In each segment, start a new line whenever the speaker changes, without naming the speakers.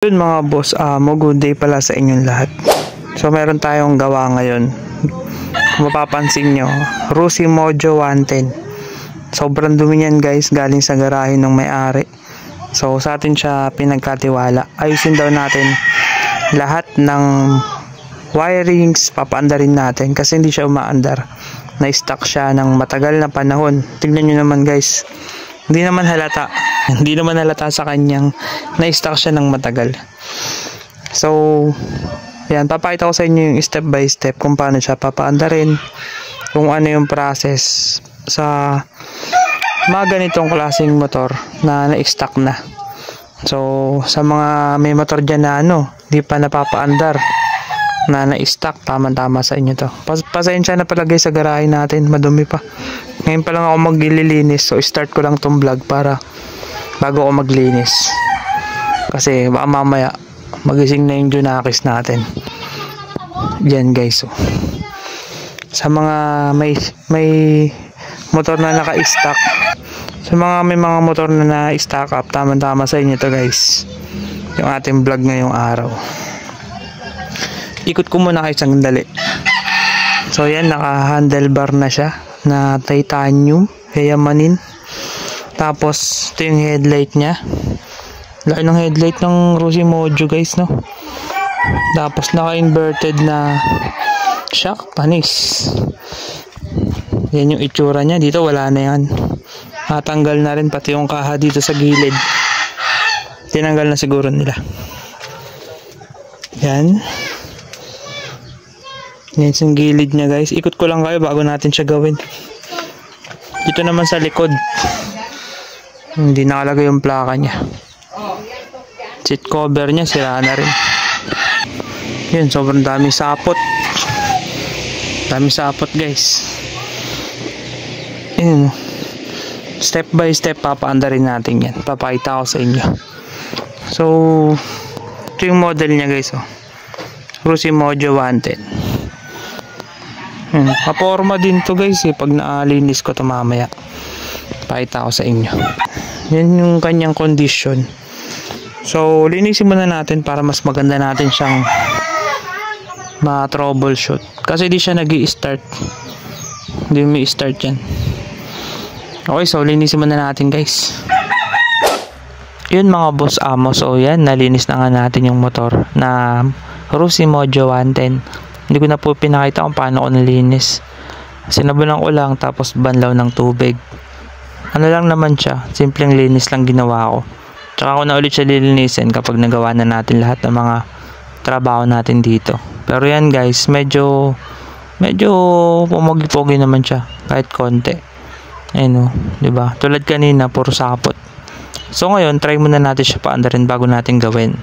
Yun mga boss, good day pala sa inyong lahat. So meron tayong gawa ngayon. Kung mapapansin nyo, Rusi Mojo 110. Sobrang dumi yan guys, galing sa garahe ng may-ari. So sa atin siya pinagkatiwala. Ayusin daw natin lahat ng wirings, papaandarin natin kasi hindi siya umaandar. Na-stuck siya ng matagal na panahon. Tignan nyo naman guys, hindi naman halata sa kanyang na-stuck siya ng matagal. So yan, papakita ko sa inyo yung step by step kung paano siya papaandarin, kung ano yung process sa mga ganitong klaseng motor na na-stuck na. So sa mga may motor dyan na di pa napapaandar, na na-stuck, tama-tama sa inyo to. Pasensya na palagay sa garahe natin, madumi pa. Ngayon pa lang ako maglilinis, so start ko lang tong vlog para bago ako maglinis. Kasi baka mamaya magising na yung Junakis natin. Yan guys, so sa mga may motor na naka-stack, sa mga may mga motor na na-stack up, tama-tama sa inyo to guys, yung ating vlog ngayong araw. Ikot ko muna kayo isang dali. So yan, naka handlebar na siya na titanium, yayamanin. Tapos ito yung headlight nya, laki ng headlight ng Rusi Mojo guys, no? Tapos naka inverted na shock, panis. Yan yung itsura nya. Dito wala na yan, natanggal na rin pati yung kaha dito sa gilid, tinanggal na siguro nila. Yan yung gilid nya guys. Ikot ko lang kayo bago natin siya gawin. Dito naman sa likod, hindi nakalagay yung plaka nya. Seat cover nya sira na rin. Yun, sobrang daming sapot. Daming sapot guys. Yun, step by step papaandarin natin yan. Papakita ko sa inyo. So ito yung model nya guys, Rusi Mojo 110. Kaporma din to guys pag naalinis ko to mamaya. Pakita ko sa inyo. Yan yung kanyang condition. So linisin muna natin para mas maganda natin siyang ma-troubleshoot. Kasi di siya nag-i-start. Hindi may start yan. Okay, so linisin muna natin guys. Yun mga boss amo. So yan, nalinis na nga natin yung motor na Rusi Mojo 110. Hindi ko na po pinakita kung paano ko nalinis. Sinabunan ko lang tapos banlaw ng tubig. Ano lang naman siya, simpleng linis lang ginawa ko. Tsaka ako na ulit siya lilinisin kapag nagawa na natin lahat ng mga trabaho natin dito. Pero yan guys, medyo pumogi-pogi naman siya kahit konti. Ayun, di ba? Tulad kanina, puro sapot. So ngayon, try muna natin siya paandarin bago natin gawin.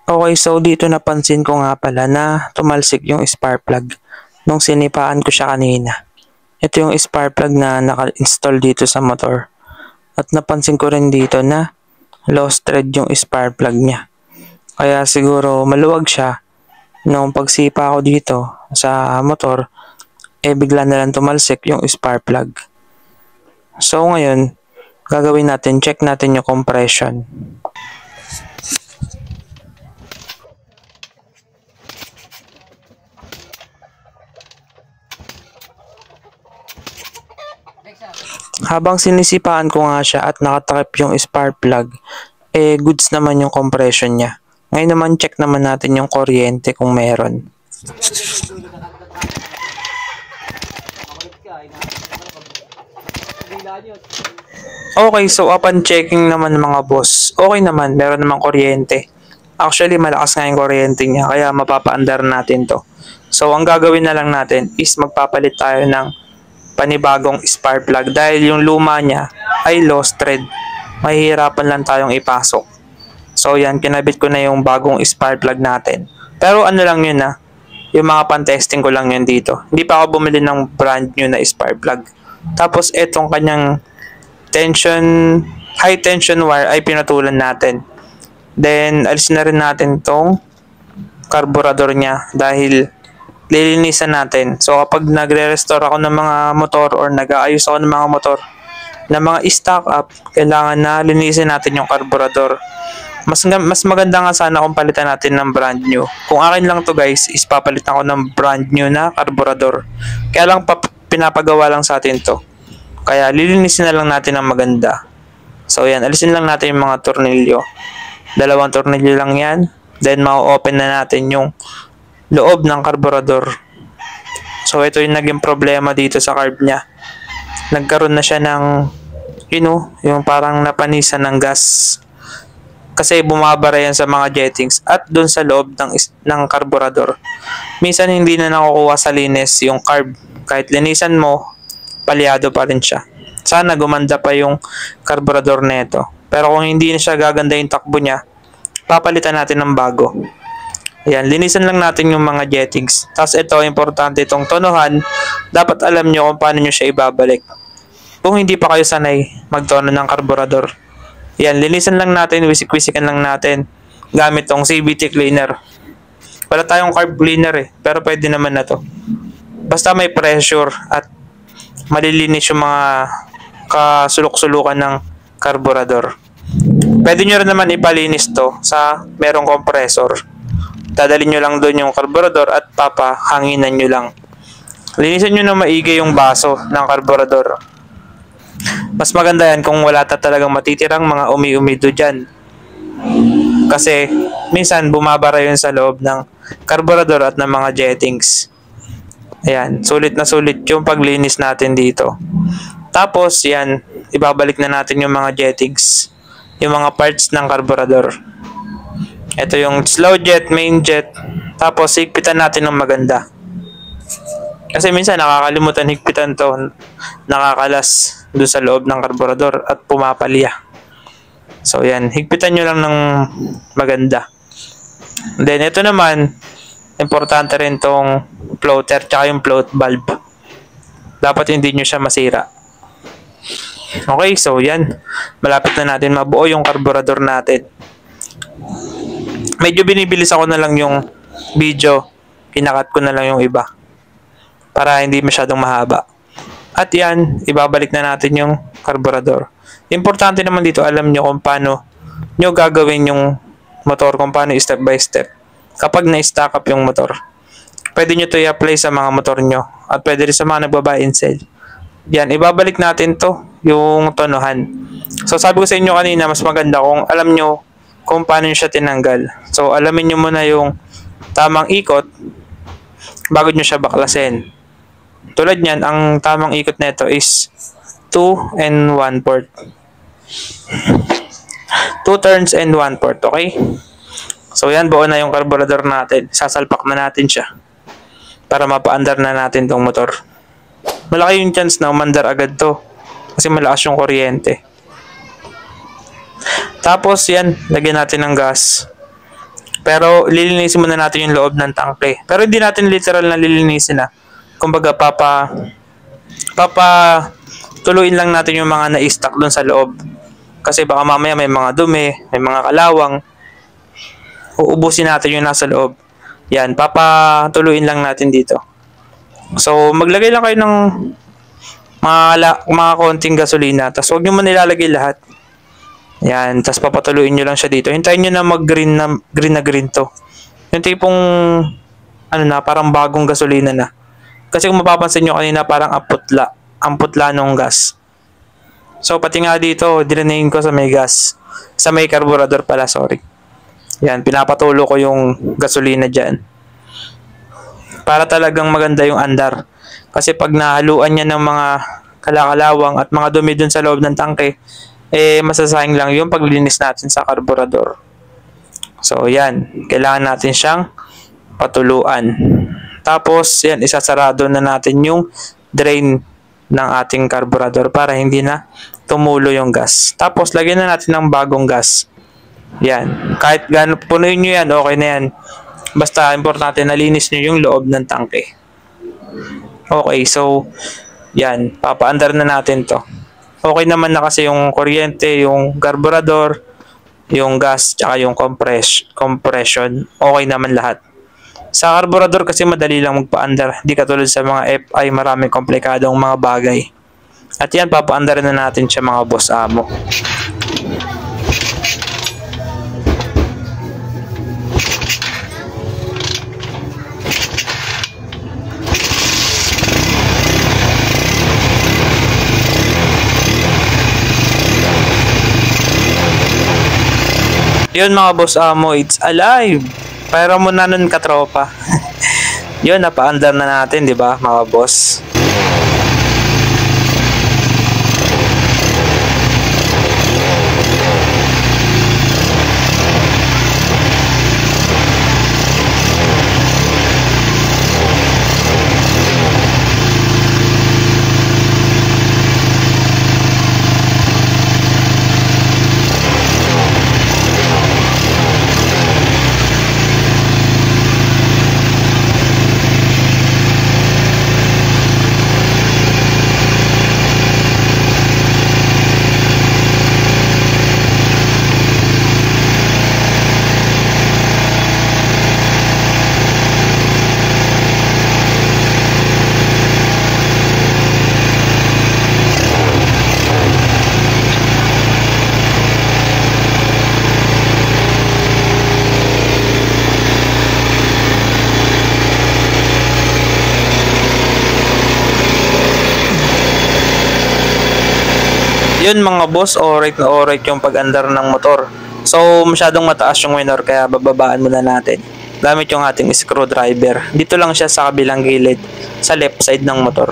Okay, so dito napansin ko nga pala na tumalsik yung spark plug nung sinipaan ko siya kanina. Ito yung spark plug na naka-install dito sa motor. At napansin ko rin dito na lost thread yung spark plug niya. Kaya siguro maluwag siya. Nung pagsipa ko dito sa motor, bigla na lang tumalsik yung spark plug. So ngayon, gagawin natin, check natin yung compression. Habang sinisipaan ko nga siya at nakatakip yung spark plug, goods naman yung compression niya. Ngayon naman check naman natin yung kuryente kung meron. Okay, so upon checking naman mga boss, okay naman, meron namang kuryente. Actually malakas nga yung kuryente niya kaya mapapaandar natin to. So ang gagawin na lang natin is magpapalit tayo ng panibagong spark plug dahil yung luma niya ay lost thread. Mahihirapan lang tayong ipasok. So yan, kinabit ko na yung bagong spark plug natin. Pero ano lang yun Yung mga pan-testing ko lang yan dito. Hindi pa ako bumili ng brand new na spark plug. Tapos itong kanyang high tension wire ay pinatulan natin. Then alisin na rin natin tong carburetor niya dahil lilinisan natin. So kapag nagre-restore ako ng mga motor or nag-aayos ako ng mga motor na mga stock up, kailangan na linisin natin yung carburetor. Mas maganda nga sana kung palitan natin ng brand new. Kung akin lang to guys, is papalitan ko ng brand new na carburetor. Kaya lang pinapagawa lang sa atin to. Kaya lilinisin na lang natin ng maganda. So yan, alisin lang natin yung mga tornilyo. 2 tornilyo lang yan. Then ma-open na natin yung loob ng carburetor. So ito yung naging problema dito sa carb niya. Nagkaroon na siya ng yung parang napanisan ng gas. Kasi bumabara yan sa mga jettings at dun sa loob ng carburetor. Minsan hindi na nakukuha sa linis yung carb. Kahit linisan mo, palyado pa rin siya. Sana gumanda pa yung carburetor nito. Pero kung hindi na siya gaganda yung takbo niya, papalitan natin ng bago. Ayan, linisan lang natin yung mga jettings. Tapos ito, importante itong tonohan. Dapat alam nyo kung paano nyo siya ibabalik. Kung hindi pa kayo sanay magtono ng carburetor. Yan, linisan lang natin, wisik-wisikan lang natin gamit tong CVT cleaner. Wala tayong carb cleaner pero pwede naman na to. Basta may pressure at malilinis yung mga kasulok-sulukan ng carburetor. Pwede nyo rin naman ipalinis to sa merong compressor. Dadalhin nyo lang doon yung carburetor at papahanginan nyo lang. Linisan nyo na maigi yung baso ng carburetor. Mas maganda yan kung wala talagang matitirang mga umi-umido dyan. Kasi minsan bumabara yun sa loob ng carburetor at ng mga jettings. Ayan, sulit na sulit yung paglinis natin dito. Tapos yan, ibabalik na natin yung mga jettings, yung mga parts ng carburetor. Ito yung slow jet, main jet. Tapos higpitan natin ng maganda. Kasi minsan nakakalimutan higpitan to, nakakalas doon sa loob ng carburetor at pumapalya. So yan, higpitan nyo lang ng maganda. Then ito naman, importante rin tong floater tsaka yung float valve. Dapat hindi nyo siya masira. Okay, so yan, malapit na natin mabuo yung carburetor natin. Medyo binibilis ako na lang yung video, kinakat ko na lang yung iba para hindi masyadong mahaba. At yan, ibabalik na natin yung carburetor. Importante naman dito, alam nyo kung paano nyo gagawin yung motor, kung paano step by step. Kapag na-stack up yung motor, pwede nyo to i-apply sa mga motor nyo at pwede rin sa mga nagbabuy and sell. Yan, ibabalik natin to, yung tonohan. So sabi ko sa inyo kanina, mas maganda kung alam nyo kung paano nyo siya tinanggal. So alamin nyo muna yung tamang ikot bago nyo siya baklasin. Tulad niyan, ang tamang ikot nito is 2 and 1/4. 2 turns and 1/4, okay? So yan, buo na yung carburetor natin. Sasalpak na natin siya para mapaandar na natin tong motor. Malaki yung chance na umandar agad to kasi malakas yung kuryente. Tapos yan, lagyan natin ng gas. Pero lilinisin muna natin yung loob ng tangke. Pero hindi natin literal na lilinisin kumbaga tuluin lang natin yung mga na-stack doon sa loob. Kasi baka mamaya may mga dumi, may mga kalawang. Uubusin natin yung nasa loob. Yan, papatuluin lang natin dito. So, maglagay lang kayo ng mga konting gasolina. Tapos huwag nyo man nilalagay lahat. Yan, tapos papatuluin nyo lang siya dito. Hintayin nyo na mag-green na green to. Yung tipong, parang bagong gasolina na. Kasi kung mapapansin nyo kanina, parang ang putla nung gas. So, pati nga dito, dinayin ko sa may gas. Sa may carburetor pala, sorry. Yan, pinapatulo ko yung gasolina dyan. Para talagang maganda yung andar. Kasi pag nahaluan niya ng mga kalakalawang at mga dumi dun sa loob ng tangke, masasayang lang yung paglinis natin sa carburetor. So, yan. Kailangan natin siyang patuluan. Tapos, yan, isasarado na natin yung drain ng ating carburetor para hindi na tumulo yung gas. Tapos, lagyan na natin ng bagong gas. Yan. Kahit punuin nyo yan, okay na yan. Basta importante nalinis nyo yung loob ng tangke. Okay, so yan, papaandar na natin to. Okay naman na kasi yung kuryente, yung carburetor, yung gas, tsaka yung compression. Okay naman lahat. Sa carburetor kasi madali lang magpaandar. Hindi katulad sa mga FI, maraming komplikadong mga bagay. At yan, papaandar na natin siya mga boss amo. Yun mga boss amo, it's alive. Pero muna nun katropa. Yun, napaandar na natin, di ba mga boss? Yun mga boss, alright na alright yung pag-andar ng motor. So masyadong mataas yung winner kaya bababaan muna natin. Gamit yung ating screwdriver. Dito lang siya sa kabilang gilid, sa left side ng motor.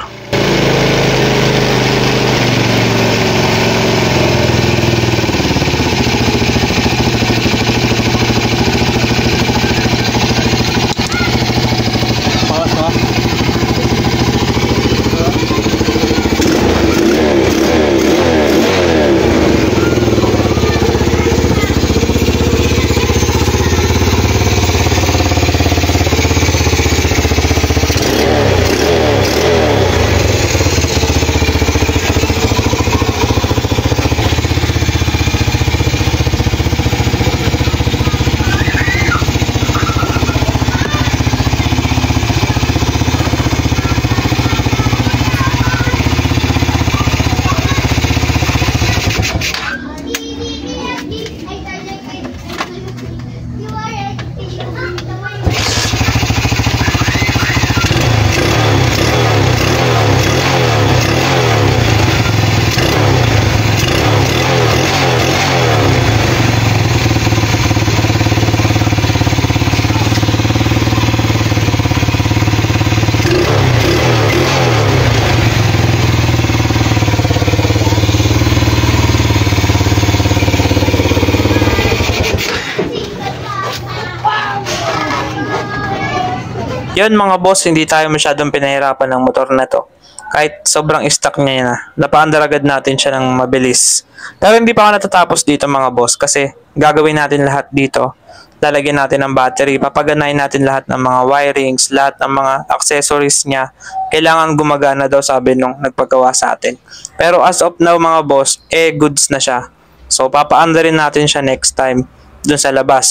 Yun mga boss, hindi tayo masyadong pinahirapan ng motor na to. Kahit sobrang stock niya na, napaandar agad natin siya ng mabilis. Pero hindi pa ako natatapos dito mga boss kasi gagawin natin lahat dito. Lalagyan natin ng battery, papaganahin natin lahat ng mga wirings, lahat ng mga accessories niya. Kailangan gumagana daw sabi nung nagpagawa sa atin. Pero as of now mga boss, goods na siya. So papaandarin natin siya next time dun sa labas.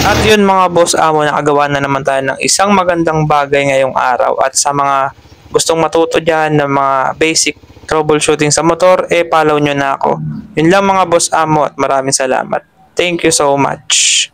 At yun mga boss amo, nakagawa na naman tayo ng isang magandang bagay ngayong araw. At sa mga gustong matuto dyan ng mga basic troubleshooting sa motor, follow nyo na ako. Yun lang mga boss amo at maraming salamat. Thank you so much.